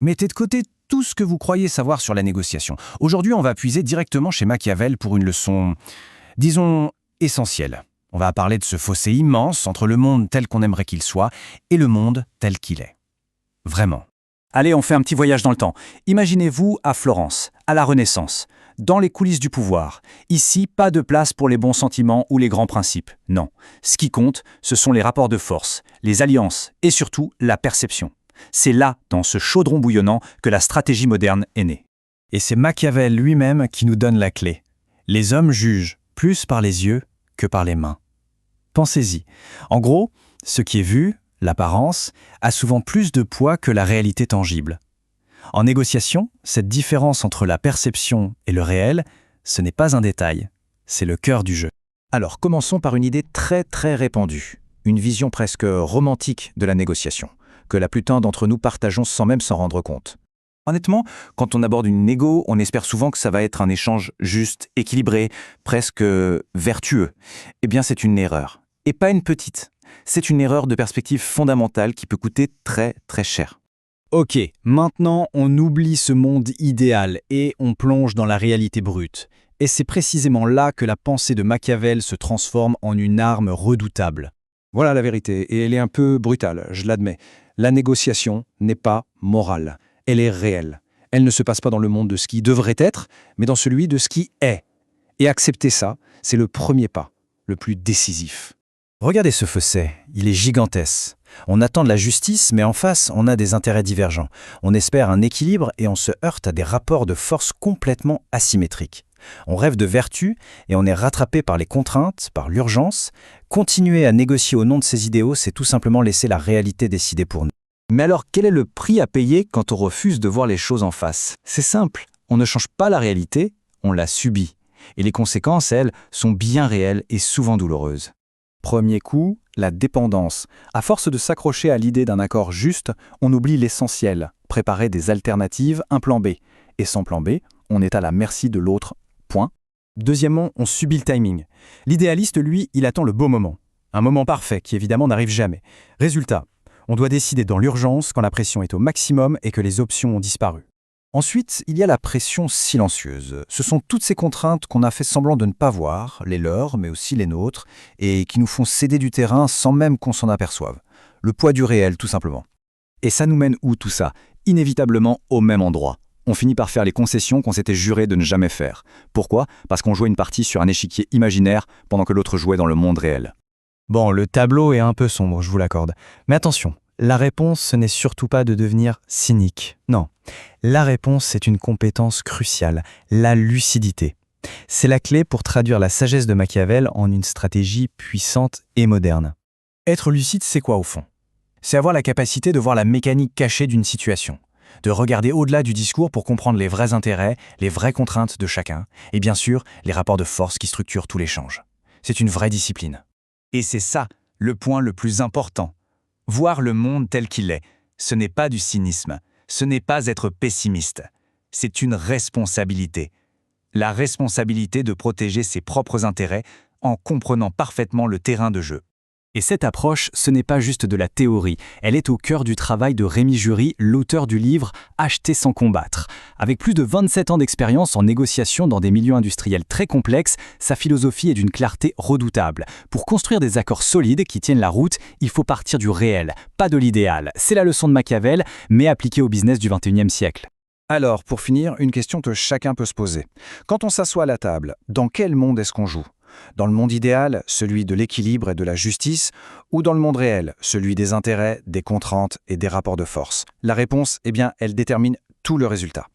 Mettez de côté tout ce que vous croyez savoir sur la négociation. Aujourd'hui, on va puiser directement chez Machiavel pour une leçon, disons, essentielle. On va parler de ce fossé immense entre le monde tel qu'on aimerait qu'il soit et le monde tel qu'il est. Vraiment. Allez, on fait un petit voyage dans le temps. Imaginez-vous à Florence, à la Renaissance, dans les coulisses du pouvoir. Ici, pas de place pour les bons sentiments ou les grands principes. Non. Ce qui compte, ce sont les rapports de force, les alliances et surtout la perception. C'est là, dans ce chaudron bouillonnant, que la stratégie moderne est née. Et c'est Machiavel lui-même qui nous donne la clé. Les hommes jugent plus par les yeux que par les mains. Pensez-y. En gros, ce qui est vu, l'apparence, a souvent plus de poids que la réalité tangible. En négociation, cette différence entre la perception et le réel, ce n'est pas un détail, c'est le cœur du jeu. Alors commençons par une idée très répandue, une vision presque romantique de la négociation, que la plupart d'entre nous partageons sans même s'en rendre compte. Honnêtement, quand on aborde une négo, on espère souvent que ça va être un échange juste, équilibré, presque vertueux. Eh bien, c'est une erreur. Et pas une petite. C'est une erreur de perspective fondamentale qui peut coûter très cher. Ok, maintenant on oublie ce monde idéal et on plonge dans la réalité brute. Et c'est précisément là que la pensée de Machiavel se transforme en une arme redoutable. Voilà la vérité, et elle est un peu brutale, je l'admets. La négociation n'est pas morale, elle est réelle. Elle ne se passe pas dans le monde de ce qui devrait être, mais dans celui de ce qui est. Et accepter ça, c'est le premier pas, le plus décisif. Regardez ce fossé, il est gigantesque. On attend de la justice, mais en face, on a des intérêts divergents. On espère un équilibre et on se heurte à des rapports de force complètement asymétriques. On rêve de vertu et on est rattrapé par les contraintes, par l'urgence. Continuer à négocier au nom de ces idéaux, c'est tout simplement laisser la réalité décider pour nous. Mais alors, quel est le prix à payer quand on refuse de voir les choses en face? C'est simple, on ne change pas la réalité, on la subit. Et les conséquences, elles, sont bien réelles et souvent douloureuses. Premier coup, la dépendance. À force de s'accrocher à l'idée d'un accord juste, on oublie l'essentiel, préparer des alternatives, un plan B. Et sans plan B, on est à la merci de l'autre. Point. Deuxièmement, on subit le timing. L'idéaliste, lui, il attend le beau moment. Un moment parfait qui évidemment n'arrive jamais. Résultat, on doit décider dans l'urgence quand la pression est au maximum et que les options ont disparu. Ensuite, il y a la pression silencieuse. Ce sont toutes ces contraintes qu'on a fait semblant de ne pas voir, les leurs, mais aussi les nôtres, et qui nous font céder du terrain sans même qu'on s'en aperçoive. Le poids du réel, tout simplement. Et ça nous mène où tout ça? Inévitablement au même endroit. On finit par faire les concessions qu'on s'était juré de ne jamais faire. Pourquoi? Parce qu'on jouait une partie sur un échiquier imaginaire pendant que l'autre jouait dans le monde réel. Bon, le tableau est un peu sombre, je vous l'accorde. Mais attention, la réponse, ce n'est surtout pas de devenir cynique. Non, la réponse, c'est une compétence cruciale, la lucidité. C'est la clé pour traduire la sagesse de Machiavel en une stratégie puissante et moderne. Être lucide, c'est quoi au fond? C'est avoir la capacité de voir la mécanique cachée d'une situation, de regarder au-delà du discours pour comprendre les vrais intérêts, les vraies contraintes de chacun, et bien sûr, les rapports de force qui structurent tout l'échange. C'est une vraie discipline. Et c'est ça, le point le plus important. Voir le monde tel qu'il est, ce n'est pas du cynisme, ce n'est pas être pessimiste. C'est une responsabilité. La responsabilité de protéger ses propres intérêts en comprenant parfaitement le terrain de jeu. Et cette approche, ce n'est pas juste de la théorie, elle est au cœur du travail de Rémi Jury, l'auteur du livre « Acheter sans combattre ». Avec plus de 27 ans d'expérience en négociation dans des milieux industriels très complexes, sa philosophie est d'une clarté redoutable. Pour construire des accords solides qui tiennent la route, il faut partir du réel, pas de l'idéal. C'est la leçon de Machiavel, mais appliquée au business du XXIe siècle. Alors, pour finir, une question que chacun peut se poser. Quand on s'assoit à la table, dans quel monde est-ce qu'on joue? Dans le monde idéal, celui de l'équilibre et de la justice, ou dans le monde réel, celui des intérêts, des contraintes et des rapports de force? La réponse, eh bien, elle détermine tout le résultat.